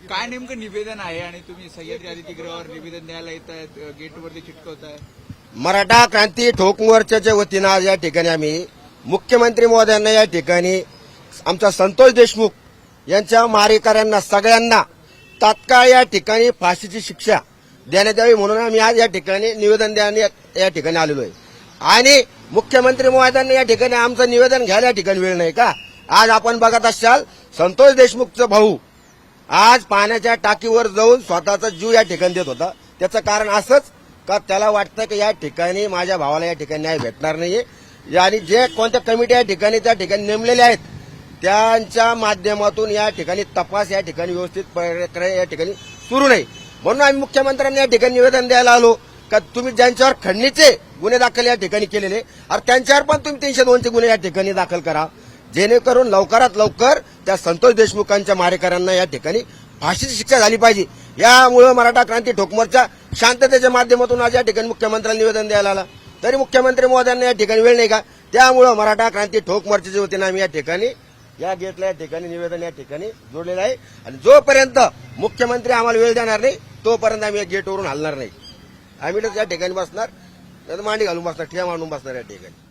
काय नेमकं निवेदन आहे आणि तुम्ही सह्याद्री अतिथीगृहावर निवेदन द्यायला येत आहेत, गेटवरती चिटकवताय? मराठा क्रांती ठोक मोर्चाच्या वतीनं आज या ठिकाणी आम्ही मुख्यमंत्री महोदयांना या ठिकाणी आमचा संतोष देशमुख यांच्या मारेकऱ्यांना सगळ्यांना तात्काळ या ठिकाणी फाशीची शिक्षा देण्यात यावी म्हणून आम्ही आज या ठिकाणी निवेदन देण्यात या ठिकाणी आलेलो आहे. आणि मुख्यमंत्री महोदयांना या ठिकाणी आमचं निवेदन घ्यायला या ठिकाणी वेळ नाही का? आज आपण बघत असाल संतोष देशमुखचा भाऊ आज पाण्याच्या टाकीवर जाऊन स्वतःचा जीव या ठिकाणी देत होता. त्याचं कारण असंच का त्याला वाटतं की या ठिकाणी माझ्या भावाला या ठिकाणी न्याय भेटणार नाहीये आणि जे कोणत्या कमिटी या ठिकाणी त्या ठिकाणी नेमलेल्या आहेत त्यांच्या माध्यमातून या ठिकाणी तपास या ठिकाणी व्यवस्थित प्रक्रिया या ठिकाणी सुरू नाही. म्हणून आम्ही मुख्यमंत्र्यांनी या ठिकाणी निवेदन द्यायला आलो का तुम्ही ज्यांच्यावर खंडणीचे गुन्हे दाखल या ठिकाणी केलेले आणि त्यांच्यावर पण तुम्ही 302चे गुन्हे या ठिकाणी दाखल करा जेणेकरून लवकरात लवकर त्या संतोष देशमुखांच्या मारेकऱ्यांना या ठिकाणी फाशीची शिक्षा झाली पाहिजे. यामुळे मराठा क्रांती ठोक मोर्चा शांततेच्या माध्यमातून आज या ठिकाणी मुख्यमंत्र्यांना निवेदन द्यायला आला. तरी मुख्यमंत्री महोदयांना या ठिकाणी वेळ नाही का? त्यामुळे मराठा क्रांती ठोक मोर्चाच्या वतीनं आम्ही या ठिकाणी या गेटला या ठिकाणी निवेदन या ठिकाणी जोडलेलं आहे आणि जोपर्यंत मुख्यमंत्री आम्हाला वेळ देणार नाही तोपर्यंत आम्ही या गेटवरून हलणार नाही. आम्ही या ठिकाणी बसणार, मांडी घालून बसणार, ठिया मांडून बसणार या ठिकाणी.